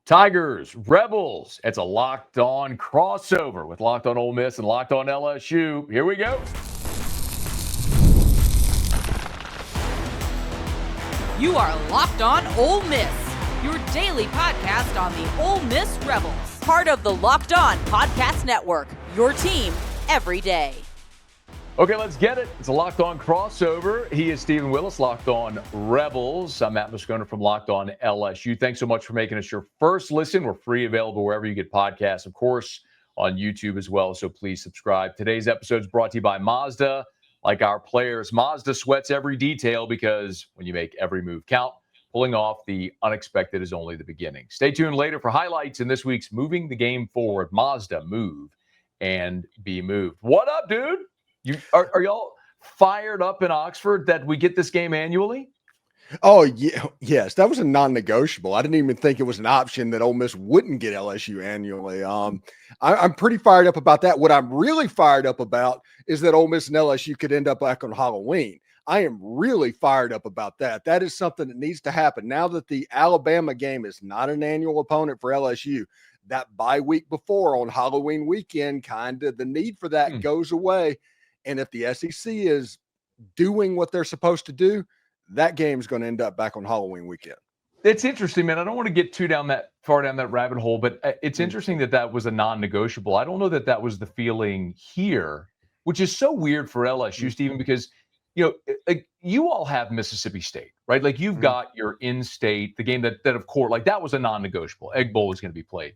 Tigers, Rebels. It's a Locked On crossover with Locked On Ole Miss and Locked On LSU. Here we go. You are Locked On Ole Miss, your daily podcast on the Ole Miss Rebels. Part of the Locked On Podcast Network, your team every day. Okay, let's get it. It's a Locked On crossover. He is Stephen Willis, Locked On Rebels. I'm Matt Moscona from Locked On LSU. Thanks so much for making us your first listen. We're free, available wherever you get podcasts, of course, on YouTube as well. So please subscribe. Today's episode is brought to you by Mazda. Like our players, Mazda sweats every detail because when you make every move count, pulling off the unexpected is only the beginning. Stay tuned later for highlights in this week's Moving the Game Forward. Mazda, move and be moved. What up, dude? Are y'all fired up in Oxford that we get this game annually? Oh, yeah, yes. That was a non-negotiable. I didn't even think it was an option that Ole Miss wouldn't get LSU annually. I'm pretty fired up about that. What I'm really fired up about is that Ole Miss and LSU could end up back on Halloween. I am really fired up about that. That is something that needs to happen. Now that the Alabama game is not an annual opponent for LSU, that bye week before on Halloween weekend, kind of the need for that goes away. And if the SEC is doing what they're supposed to do, that game's going to end up back on Halloween weekend. It's interesting, man. I don't want to get too far down that rabbit hole, but it's interesting that was a non-negotiable. I don't know that was the feeling here, which is so weird for LSU, Stephen, because like you all have Mississippi State, right? Like you've got your in-state, the game that of course, like that was a non-negotiable. Egg Bowl is going to be played.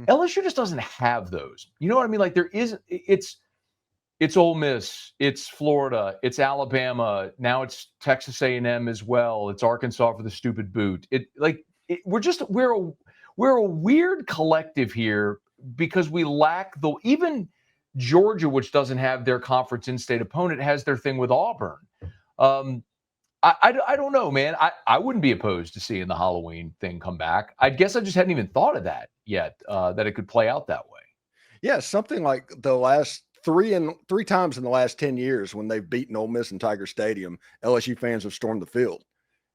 LSU just doesn't have those. You know what I mean? Like it's Ole Miss, it's Florida, it's Alabama. Now it's Texas A&M as well. It's Arkansas for the stupid boot. We're a weird collective here because we lack even Georgia, which doesn't have their conference in-state opponent, has their thing with Auburn. I don't know, man. I wouldn't be opposed to seeing the Halloween thing come back. I guess I just hadn't even thought of that yet, that it could play out that way. Yeah, something like the last three times in the last 10 years when they've beaten Ole Miss in Tiger Stadium, LSU fans have stormed the field.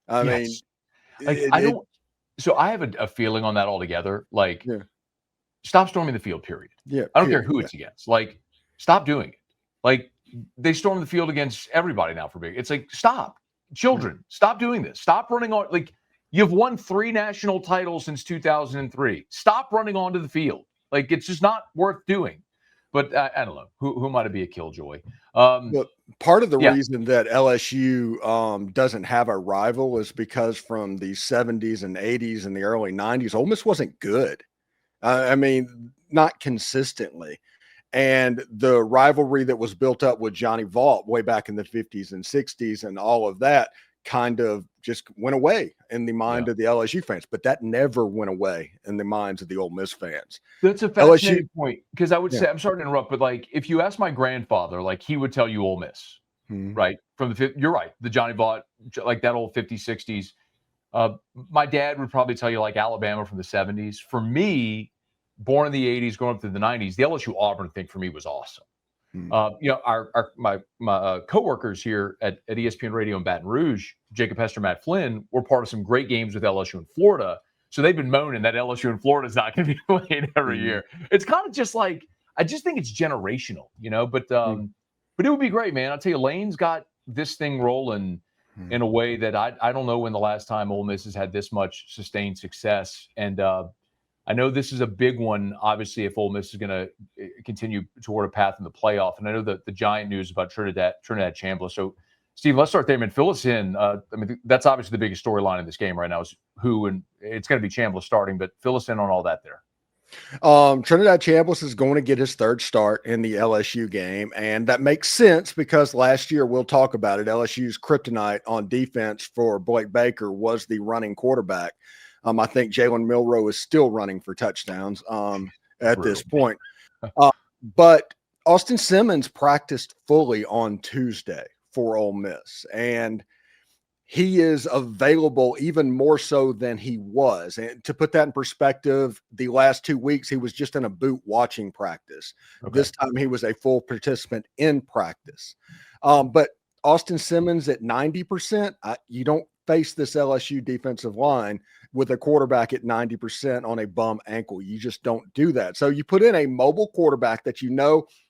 I mean, so I have a feeling on that altogether. Like, stop storming the field, period. Yeah. I don't care who it's against. Like, stop doing it. Like, they storm the field against everybody now for big. It's like, stop. Children, stop doing this. Stop running on. Like, you've won 3 national titles since 2003. Stop running onto the field. Like, it's just not worth doing. But I don't know. Who might it be a killjoy? Look, part of the reason that LSU doesn't have a rival is because from the 70s and 80s and the early 90s, Ole Miss wasn't good. I mean, not consistently. And the rivalry that was built up with Johnny Vaught way back in the 50s and 60s and all of that kind of just went away in the mind of the LSU fans, but that never went away in the minds of the Ole Miss fans. That's a fascinating point, because I would say, I'm sorry to interrupt, but like if you ask my grandfather, like he would tell you Ole Miss, right? You're right, the Johnny Vaught, like that old 50s, 60s. My dad would probably tell you like Alabama from the 70s. For me, born in the 80s, growing up through the 90s, the LSU Auburn thing for me was awesome. My coworkers here at ESPN Radio in Baton Rouge, Jacob Hester, Matt Flynn, were part of some great games with LSU in Florida. So they've been moaning that LSU in Florida is not going to be played every year. It's kind of just like, I just think it's generational, but it would be great, man. I'll tell you, Lane's got this thing rolling in a way that I don't know when the last time Ole Miss has had this much sustained success. And I know this is a big one, obviously, if Ole Miss is going to continue toward a path in the playoff. And I know that the giant news about Trinidad Chambliss. So, Steve, let's start there, man. Fill us in. I mean, that's obviously the biggest storyline in this game right now is who, and it's going to be Chambliss starting, but fill us in on all that there. Trinidad Chambliss is going to get his third start in the LSU game, and that makes sense because last year, we'll talk about it, LSU's kryptonite on defense for Blake Baker was the running quarterback. I think Jalen Milroe is still running for touchdowns at this point. But Austin Simmons practiced fully on Tuesday for Ole Miss, and he is available even more so than he was. And to put that in perspective, the last 2 weeks, he was just in a boot watching practice. Okay. This time he was a full participant in practice. But Austin Simmons at 90%, you don't face this LSU defensive line with a quarterback at 90% on a bum ankle. You just don't do that. So you put in a mobile quarterback that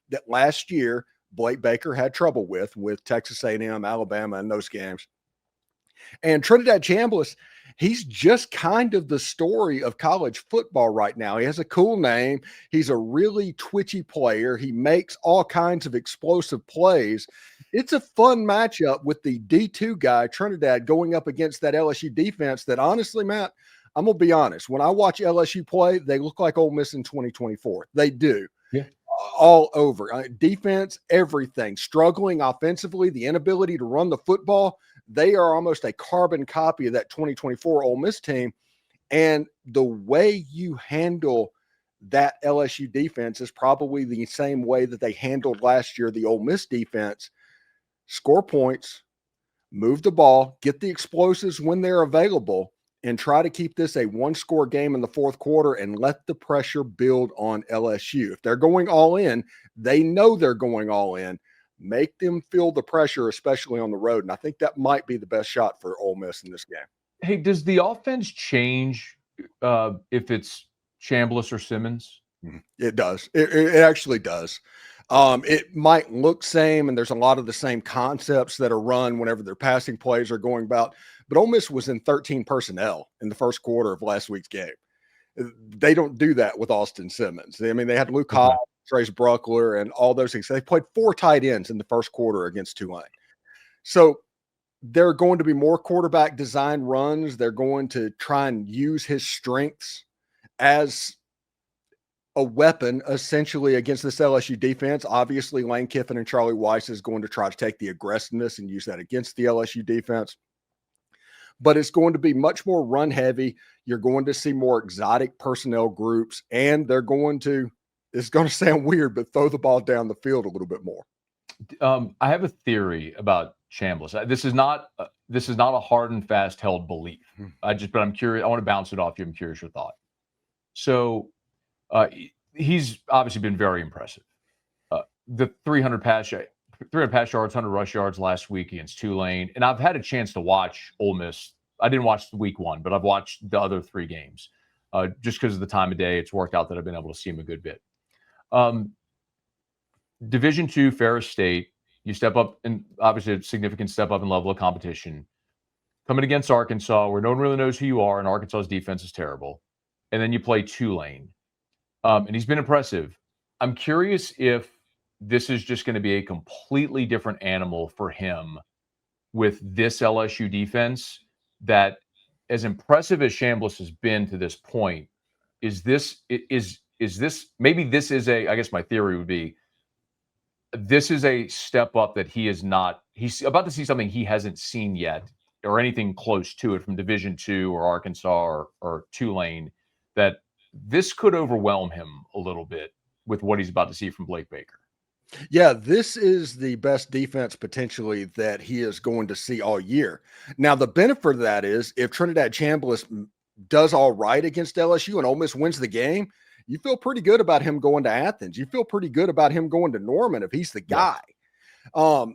that last year Blake Baker had trouble with Texas A&M, Alabama, and those games. And Trinidad Chambliss, he's just kind of the story of college football right now. He has a cool name. He's a really twitchy player. He makes all kinds of explosive plays. It's a fun matchup with the D2 guy, Trinidad, going up against that LSU defense that honestly, Matt, I'm going to be honest. When I watch LSU play, they look like Ole Miss in 2024. They do. Yeah. All over. Defense, everything. Struggling offensively, the inability to run the football. They are almost a carbon copy of that 2024 Ole Miss team. And the way you handle that LSU defense is probably the same way that they handled last year the Ole Miss defense. Score points, move the ball, get the explosives when they're available, and try to keep this a one-score game in the fourth quarter and let the pressure build on LSU. If they're going all in, they know they're going all in. Make them feel the pressure, especially on the road. And I think that might be the best shot for Ole Miss in this game. Hey, does the offense change if it's Chambliss or Simmons? It does. It actually does. It might look same, and there's a lot of the same concepts that are run whenever their passing plays are going about. But Ole Miss was in 13 personnel in the first quarter of last week's game. They don't do that with Austin Simmons. I mean, they had Luke Hall, Trace Bruckler, and all those things. They played 4 tight ends in the first quarter against Tulane. So there are going to be more quarterback design runs. They're going to try and use his strengths as a weapon essentially against this LSU defense. Obviously, Lane Kiffin and Charlie Weiss is going to try to take the aggressiveness and use that against the LSU defense. But it's going to be much more run heavy. You're going to see more exotic personnel groups, and they're going to, it's going to sound weird, but throw the ball down the field a little bit more. I have a theory about Chambliss. This is not a hard and fast held belief. But I'm curious. I want to bounce it off you. I'm curious your thought. So he's obviously been very impressive. The 300 pass yards, 100 rush yards last week against Tulane. And I've had a chance to watch Ole Miss. I didn't watch the week 1, but I've watched the other 3 games. Just because of the time of day, it's worked out that I've been able to see him a good bit. Division II, Ferris State, you step up, and obviously a significant step up in level of competition. Coming against Arkansas, where no one really knows who you are, and Arkansas's defense is terrible. And then you play Tulane. And he's been impressive. I'm curious if this is just going to be a completely different animal for him with this LSU defense, that as impressive as Chambliss has been to this point, is this maybe this is I guess my theory would be, this is a step up that he's about to see something he hasn't seen yet, or anything close to it from Division II or Arkansas or Tulane, that this could overwhelm him a little bit with what he's about to see from Blake Baker. Yeah, this is the best defense potentially that he is going to see all year. Now, the benefit of that is if Trinidad Chambliss does all right against LSU and Ole Miss wins the game, you feel pretty good about him going to Athens. You feel pretty good about him going to Norman if he's the guy. Yeah.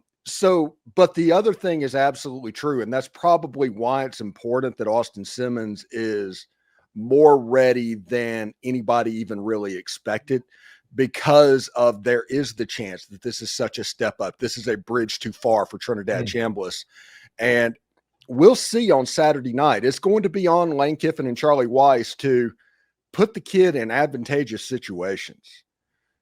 But the other thing is absolutely true, and that's probably why it's important that Austin Simmons is more ready than anybody even really expected, because of there is the chance that this is such a step up. This is a bridge too far for Trinidad Chambliss. And we'll see on Saturday night. It's going to be on Lane Kiffin and Charlie Weiss to put the kid in advantageous situations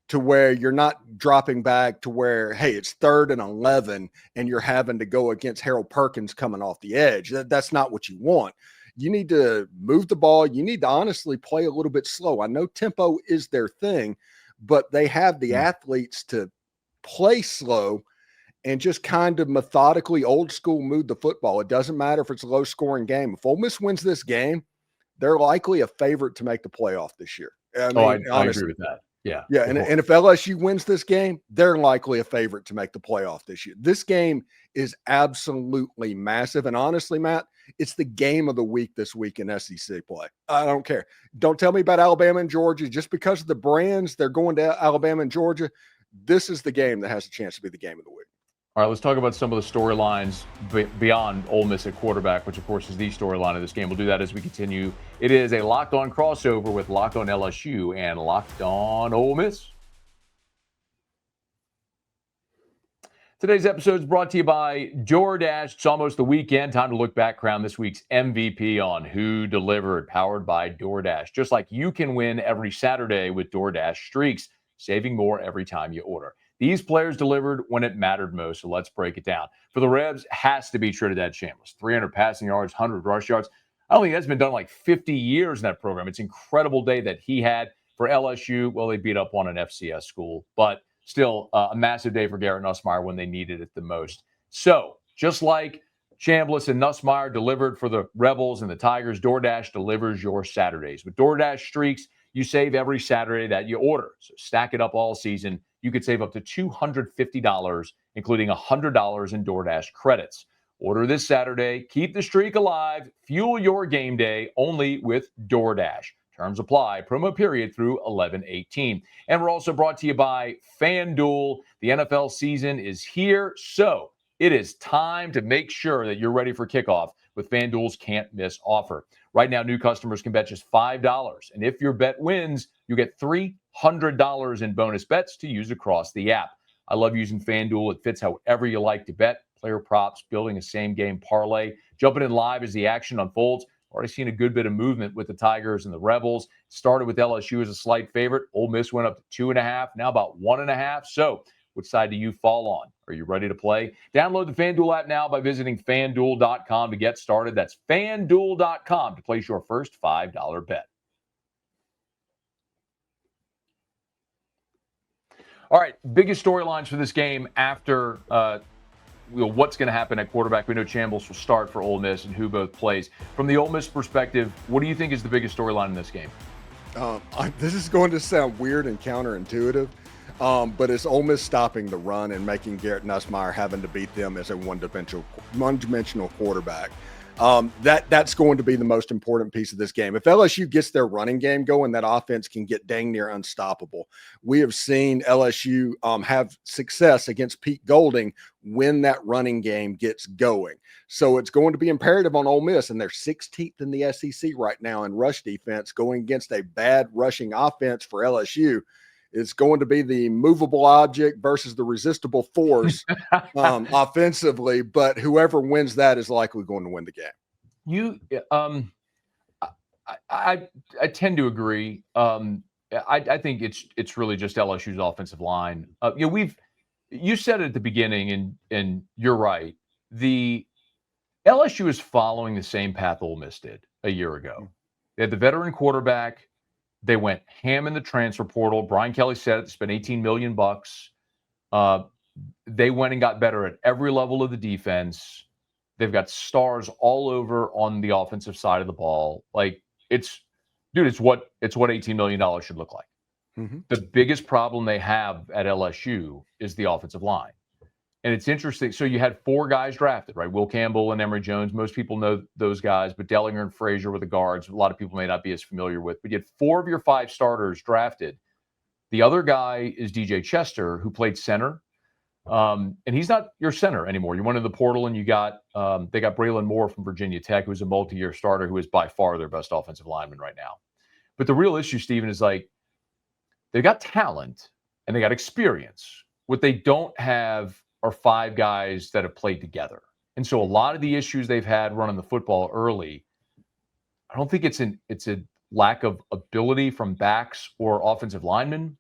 to where you're not dropping back to where, hey, it's 3rd and 11 and you're having to go against Harold Perkins coming off the edge. That's not what you want. You need to move the ball. You need to honestly play a little bit slow. I know tempo is their thing, but they have the athletes to play slow and just kind of methodically old school move the football. It doesn't matter if it's a low scoring game. If Ole Miss wins this game, they're likely a favorite to make the playoff this year. I agree with that. Yeah. Yeah. And if LSU wins this game, they're likely a favorite to make the playoff this year. This game is absolutely massive. And honestly, Matt, it's the game of the week this week in SEC play. I don't care. Don't tell me about Alabama and Georgia. Just because of the brands, they're going to Alabama and Georgia. This is the game that has a chance to be the game of the week. All right, let's talk about some of the storylines beyond Ole Miss at quarterback, which, of course, is the storyline of this game. We'll do that as we continue. It is a Locked On crossover with Locked On LSU and Locked On Ole Miss. Today's episode is brought to you by DoorDash. It's almost the weekend. Time to look back, crown this week's MVP on Who Delivered, powered by DoorDash. Just like you can win every Saturday with DoorDash Streaks, saving more every time you order. These players delivered when it mattered most, so let's break it down. For the Rebs, has to be Trinidad Chambliss. 300 passing yards, 100 rush yards. I don't think that's been done in like 50 years in that program. It's an incredible day that he had. For LSU, well, they beat up on an FCS school, but still a massive day for Garrett Nussmeier when they needed it the most. So just like Chambliss and Nussmeier delivered for the Rebels and the Tigers, DoorDash delivers your Saturdays. With DoorDash Streaks, you save every Saturday that you order. So stack it up all season. You could save up to $250, including $100 in DoorDash credits. Order this Saturday. Keep the streak alive. Fuel your game day only with DoorDash. Terms apply. Promo period through 11/18. And we're also brought to you by FanDuel. The NFL season is here, so it is time to make sure that you're ready for kickoff with FanDuel's can't-miss offer. Right now, new customers can bet just $5, and if your bet wins, you get $300 in bonus bets to use across the app. I love using FanDuel. It fits however you like to bet. Player props, building a same-game parlay, jumping in live as the action unfolds. Already seen a good bit of movement with the Tigers and the Rebels. Started with LSU as a slight favorite. Ole Miss went up to 2.5, now about 1.5. So which side do you fall on? Are you ready to play? Download the FanDuel app now by visiting FanDuel.com to get started. That's FanDuel.com to place your first $5 bet. All right, biggest storylines for this game after what's going to happen at quarterback. We know Chambliss will start for Ole Miss and who both plays. From the Ole Miss perspective, what do you think is the biggest storyline in this game? This is going to sound weird and counterintuitive, but it's Ole Miss stopping the run and making Garrett Nussmeier having to beat them as a one-dimensional quarterback. That's going to be the most important piece of this game. If LSU gets their running game going, that offense can get dang near unstoppable. We have seen LSU have success against Pete Golding when that running game gets going. So it's going to be imperative on Ole Miss, and they're 16th in the SEC right now in rush defense, going against a bad rushing offense for LSU. It's going to be the movable object versus the resistible force offensively, but whoever wins that is likely going to win the game. I tend to agree. I think it's really just LSU's offensive line. You said it at the beginning, and you're right. The LSU is following the same path Ole Miss did a year ago. They had the veteran quarterback. They went ham in the transfer portal. Brian Kelly said it, spent $18 million. They went and got better at every level of the defense. They've got stars all over on the offensive side of the ball. Like it's what $18 million should look like. Mm-hmm. The biggest problem they have at LSU is the offensive line. And it's interesting. So you had 4 guys drafted, right? Will Campbell and Emory Jones. Most people know those guys, but Dellinger and Frazier were the guards. A lot of people may not be as familiar with, but you had 4 of your 5 starters drafted. The other guy is DJ Chester, who played center. And he's not your center anymore. You went in the portal and they got Braylon Moore from Virginia Tech, who's a multi-year starter, who is by far their best offensive lineman right now. But the real issue, Stephen, is like they got talent and they got experience. What they don't have are 5 guys that have played together. And so a lot of the issues they've had running the football early, I don't think it's a lack of ability from backs or offensive linemen.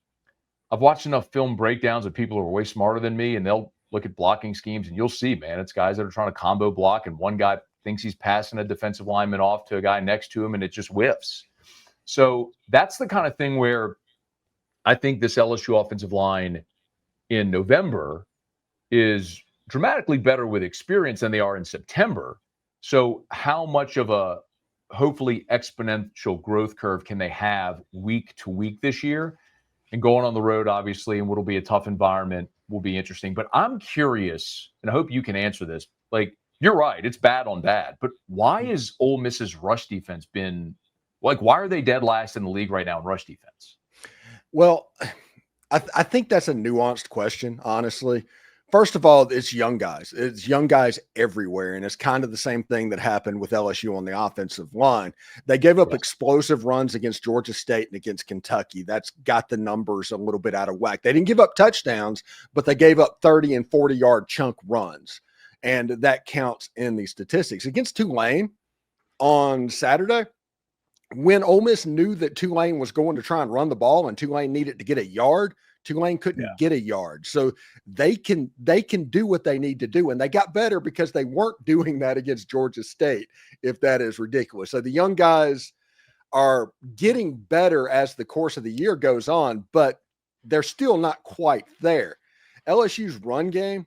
I've watched enough film breakdowns of people who are way smarter than me, and they'll look at blocking schemes, and you'll see, man, it's guys that are trying to combo block, and one guy thinks he's passing a defensive lineman off to a guy next to him, and it just whiffs. So that's the kind of thing where I think this LSU offensive line in November is dramatically better with experience than they are in September. So how much of a hopefully exponential growth curve can they have week to week this year? And going on the road, obviously, and what'll be a tough environment will be interesting. But I'm curious, and I hope you can answer this. Like, you're right, it's bad on bad. But why is Ole Miss's rush defense been like? Why are they dead last in the league right now in rush defense? Well, I think that's a nuanced question, honestly, First of all, it's young guys. It's young guys everywhere. And it's kind of the same thing that happened with LSU on the offensive line. They gave up explosive runs against Georgia State and against Kentucky. That's got the numbers a little bit out of whack. They didn't give up touchdowns, but they gave up 30 and 40-yard chunk runs. And that counts in these statistics. Against Tulane on Saturday, when Ole Miss knew that Tulane was going to try and run the ball and Tulane needed to get a yard, Tulane couldn't get a yard. So they can do what they need to do. And they got better because they weren't doing that against Georgia State, if that is ridiculous. So the young guys are getting better as the course of the year goes on, but they're still not quite there. LSU's run game,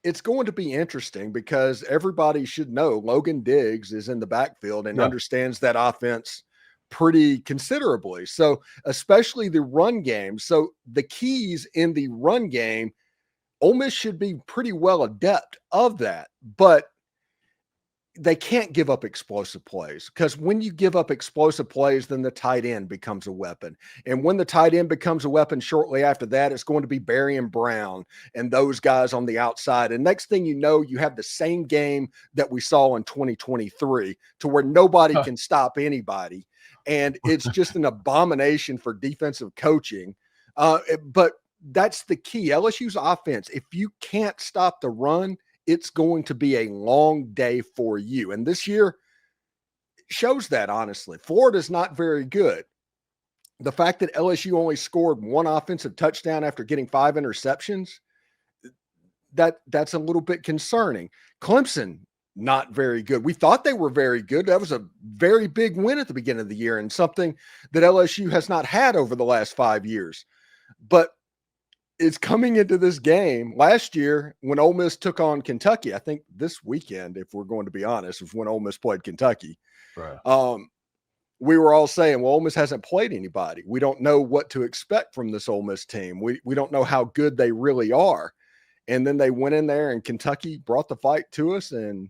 it's going to be interesting because everybody should know Logan Diggs is in the backfield and understands that offense pretty considerably. So especially the run game. So the keys in the run game, Ole Miss should be pretty well adept of that, but they can't give up explosive plays, because when you give up explosive plays, then the tight end becomes a weapon. And when the tight end becomes a weapon shortly after that, it's going to be Barry and Brown and those guys on the outside. And next thing you know, you have the same game that we saw in 2023 to where nobody can stop anybody. And it's just an abomination for defensive coaching. But that's the key. LSU's offense, if you can't stop the run, it's going to be a long day for you. And this year shows that, honestly. Florida's not very good. The fact that LSU only scored one offensive touchdown after getting 5 interceptions, that's a little bit concerning. Clemson, not very good. We thought they were very good. That was a very big win at the beginning of the year and something that LSU has not had over the last 5 years. But it's coming into this game last year when Ole Miss took on Kentucky. I think this weekend, if we're going to be honest, is when Ole Miss played Kentucky. Right. We were all saying, well, Ole Miss hasn't played anybody. We don't know what to expect from this Ole Miss team. We don't know how good they really are. And then they went in there and Kentucky brought the fight to us and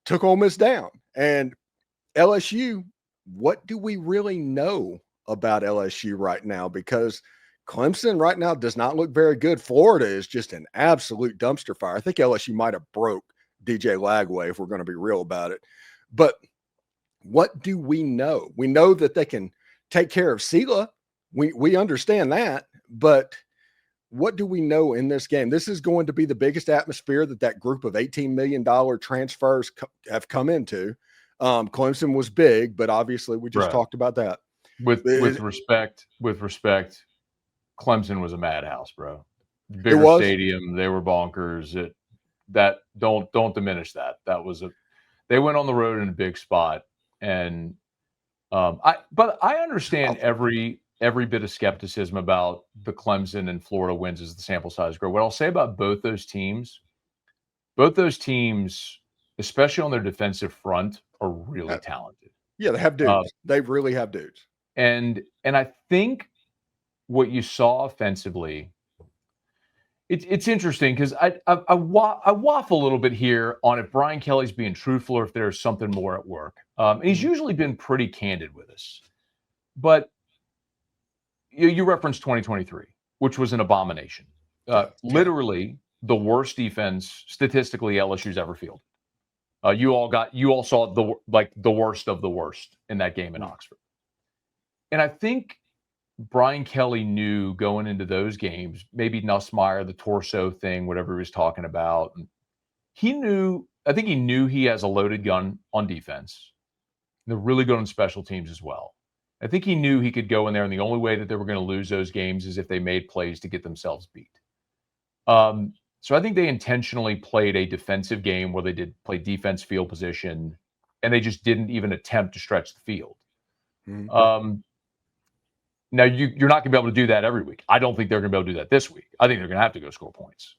took Ole Miss down. And LSU, what do we really know about LSU right now? Because Clemson right now does not look very good. Florida is just an absolute dumpster fire. I think LSU might have broke DJ Lagway, if we're going to be real about it. But what do we know? We know that they can take care of Sela. We understand that. But what do we know in this game? This is going to be the biggest atmosphere that group of $18 million transfers have come into. Clemson was big, but obviously we just talked about that. With respect, Clemson was a madhouse, bro. Bigger stadium, they were bonkers. Don't diminish that. They went on the road in a big spot, and but I understand every bit of skepticism about the Clemson and Florida wins as the sample size grow. What I'll say about both those teams, especially on their defensive front, are really talented. Yeah, they have dudes. They really have dudes. And I think what you saw offensively, it's interesting because I waffle a little bit here on if Brian Kelly's being truthful or if there's something more at work. And he's usually been pretty candid with us. But you referenced 2023, which was an abomination. Literally the worst defense statistically LSU's ever fielded. You all saw the worst of the worst in that game in Oxford. And I think Brian Kelly knew going into those games, maybe Nussmeier, the torso thing, whatever he was talking about. I think he knew he has a loaded gun on defense. They're really good on special teams as well. I think he knew he could go in there, and the only way that they were going to lose those games is if they made plays to get themselves beat. So I think they intentionally played a defensive game where they did play defense, field position, and they just didn't even attempt to stretch the field. Mm-hmm. Now, you're not going to be able to do that every week. I don't think they're going to be able to do that this week. I think they're going to have to go score points.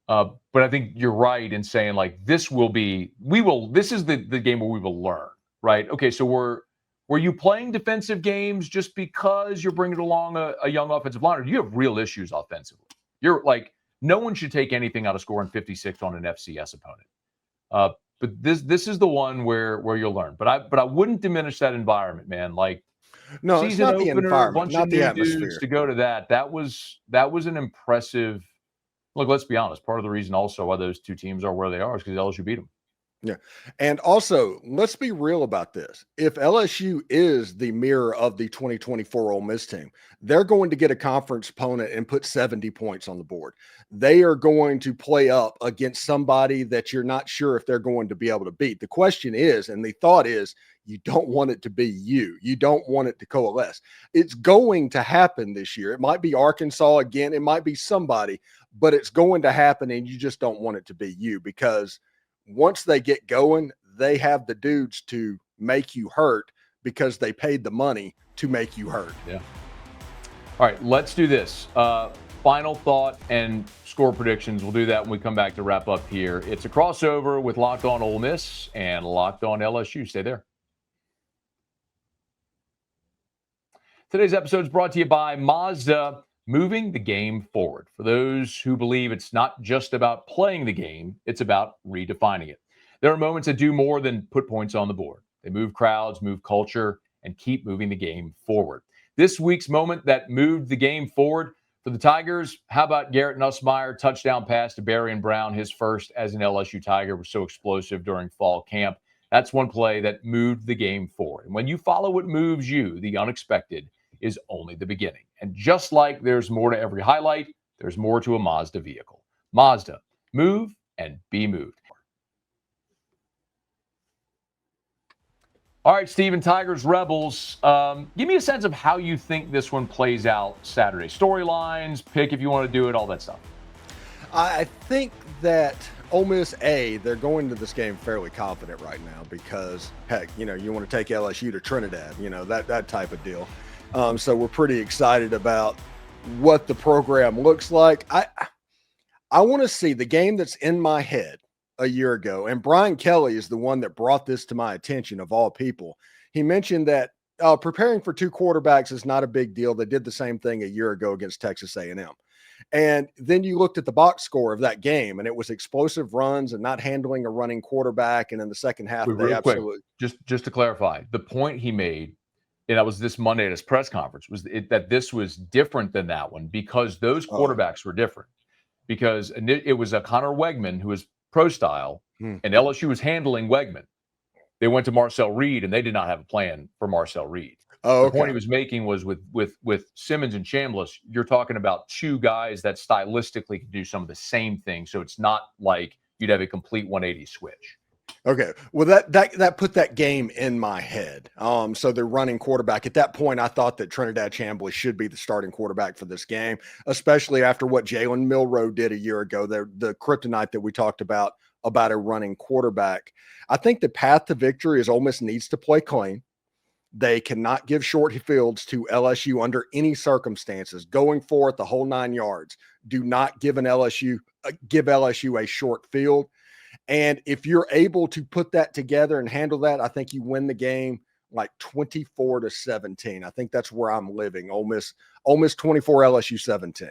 But I think you're right in saying, like, this is the game where we will learn, right? Okay, so were you playing defensive games just because you're bringing along a young offensive line, or do you have real issues offensively? You're like, no one should take anything out of scoring 56 on an FCS opponent. But this is the one where you'll learn. But I wouldn't diminish that environment, man. Like, no, it's not the environment, bunch not of the new atmosphere. dudes to go to that. That was an impressive. Look, let's be honest. Part of the reason also why those two teams are where they are is because LSU beat them. Yeah. And also, let's be real about this. If LSU is the mirror of the 2024 Ole Miss team, they're going to get a conference opponent and put 70 points on the board. They are going to play up against somebody that you're not sure if they're going to be able to beat. The question is, and the thought is, you don't want it to be you. You don't want it to coalesce. It's going to happen this year. It might be Arkansas again. It might be somebody, but it's going to happen, and you just don't want it to be you, because once they get going, they have the dudes to make you hurt because they paid the money to make you hurt. Yeah. All right, let's do this. Final thought and score predictions. We'll do that when we come back to wrap up here. It's a crossover with Locked On Ole Miss and Locked On LSU. Stay there. Today's episode is brought to you by Mazda, moving the game forward. For those who believe it's not just about playing the game, it's about redefining it. There are moments that do more than put points on the board. They move crowds, move culture, and keep moving the game forward. This week's moment that moved the game forward for the Tigers, how about Garrett Nussmeier, touchdown pass to Berrien Brown, his first as an LSU Tiger, was so explosive during fall camp. That's one play that moved the game forward. And when you follow what moves you, the unexpected is only the beginning. And just like there's more to every highlight, there's more to a Mazda vehicle. Mazda, move and be moved. All right, Steven, Tigers, Rebels. Give me a sense of how you think this one plays out Saturday. Storylines, pick if you want to do it, all that stuff. I think that Ole Miss, they're going to this game fairly confident right now because, heck, you want to take LSU to Trinidad, that type of deal. So we're pretty excited about what the program looks like. I want to see the game that's in my head a year ago. And Brian Kelly is the one that brought this to my attention, of all people. He mentioned that preparing for two quarterbacks is not a big deal. They did the same thing a year ago against Texas A&M. And then you looked at the box score of that game, and it was explosive runs and not handling a running quarterback. And in the second half, they absolutely. Just to clarify, the point he made, and that was this Monday at his press conference, was that this was different than that one because those quarterbacks were different. Because it was a Connor Wegman who was pro style, and LSU was handling Wegman. They went to Marcel Reed, and they did not have a plan for Marcel Reed. The point he was making was with Simmons and Chambliss, you're talking about two guys that stylistically can do some of the same things. So it's not like you'd have a complete 180 switch. Okay. Well, that put that game in my head. So they're running quarterback. At that point, I thought that Trinidad Chambliss should be the starting quarterback for this game, especially after what Jalen Milroe did a year ago, the kryptonite that we talked about a running quarterback. I think the path to victory is Ole Miss needs to play clean. They cannot give short fields to LSU under any circumstances. Going for it the whole 9 yards. Do not give LSU a short field. And if you're able to put that together and handle that, I think you win the game like 24-17. I think that's where I'm living. Ole Miss 24, LSU 17.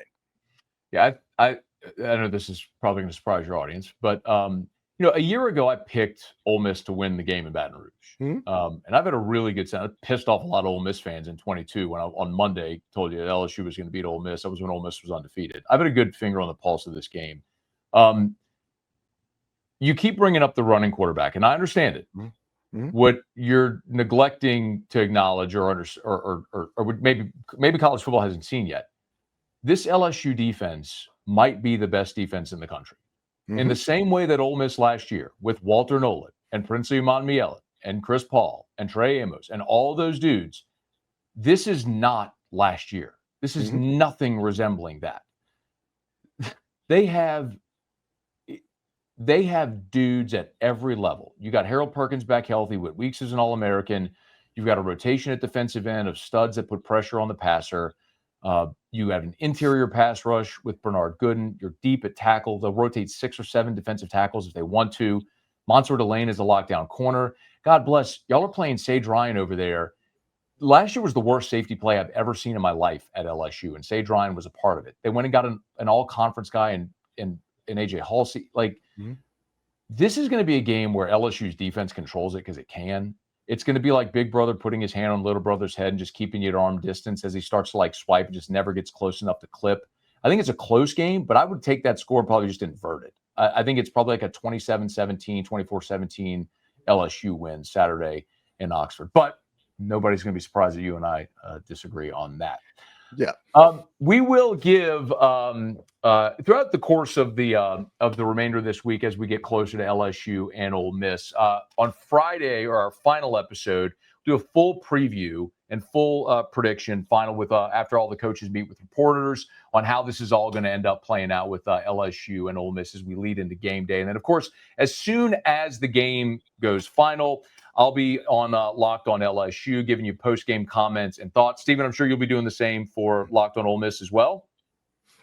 Yeah, I know this is probably going to surprise your audience, but a year ago I picked Ole Miss to win the game in Baton Rouge, and I've had a really good sense. I pissed off a lot of Ole Miss fans in 22 when I on Monday told you that LSU was going to beat Ole Miss. That was when Ole Miss was undefeated. I've had a good finger on the pulse of this game. You keep bringing up the running quarterback, and I understand it. What you're neglecting to acknowledge or maybe college football hasn't seen yet, this LSU defense might be the best defense in the country. In the same way that Ole Miss last year with Walter Nolan and Princely Umanmiele and Chris Paul and Trey Amos and all those dudes, this is not last year. This is nothing resembling that. They have dudes at every level. You got Harold Perkins back healthy. Whit Weeks is an All-American. You've got a rotation at defensive end of studs that put pressure on the passer. You have an interior pass rush with Bernard Gooden. You're deep at tackle. They'll rotate 6 or 7 defensive tackles if they want to. Monsoor Delane is a lockdown corner. God bless. Y'all are playing Sage Ryan over there. Last year was the worst safety play I've ever seen in my life at LSU, and Sage Ryan was a part of it. They went and got an all-conference guy in AJ Halsey. This is going to be a game where LSU's defense controls it because it can. It's going to be like Big Brother putting his hand on little brother's head and just keeping you at arm distance as he starts to swipe and just never gets close enough to clip. I think it's a close game, but I would take that score and probably just invert it. I think it's probably like a 27-17, 24-17 LSU win Saturday in Oxford. But nobody's going to be surprised that you and I disagree on that. Yeah. We will give throughout the course of the remainder of this week as we get closer to LSU and Ole Miss. On Friday, or our final episode, do a full preview and full prediction final with after all the coaches meet with reporters on how this is all going to end up playing out with LSU and Ole Miss as we lead into game day. And then, of course, as soon as the game goes final, I'll be on Locked On LSU, giving you post-game comments and thoughts. Stephen, I'm sure you'll be doing the same for Locked On Ole Miss as well.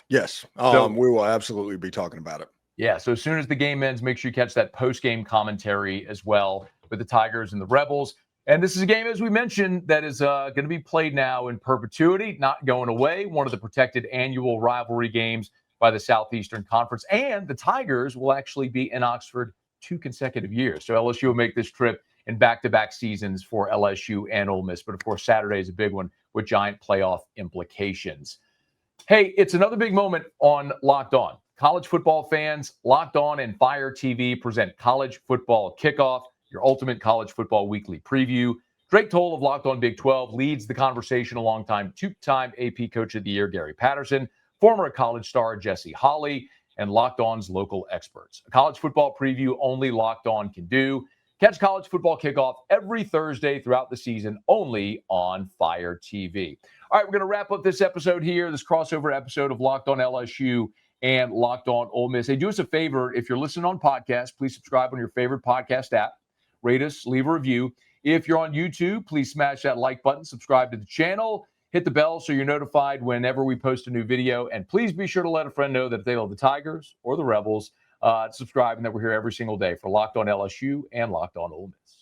Yes, we will absolutely be talking about it. Yeah, so as soon as the game ends, make sure you catch that post-game commentary as well with the Tigers and the Rebels. And this is a game, as we mentioned, that is going to be played now in perpetuity, not going away. One of the protected annual rivalry games by the Southeastern Conference. And the Tigers will actually be in Oxford 2 consecutive years. So LSU will make this trip in back-to-back seasons for LSU and Ole Miss. But, of course, Saturday is a big one with giant playoff implications. Hey, it's another big moment on Locked On. College football fans, Locked On and Fire TV present College Football Kickoff, your ultimate college football weekly preview. Drake Toll of Locked On Big 12 leads the conversation alongside two-time AP Coach of the Year Gary Patterson, former college star Jesse Holley, and Locked On's local experts. A college football preview only Locked On can do. Catch College Football Kickoff every Thursday throughout the season, only on Fire TV. All right, we're going to wrap up this episode here, this crossover episode of Locked On LSU and Locked On Ole Miss. Hey, do us a favor. If you're listening on podcast, please subscribe on your favorite podcast app. Rate us, leave a review. If you're on YouTube, please smash that like button, subscribe to the channel, hit the bell so you're notified whenever we post a new video. And please be sure to let a friend know that if they love the Tigers or the Rebels, subscribe and that we're here every single day for Locked On LSU and Locked On Ole Miss.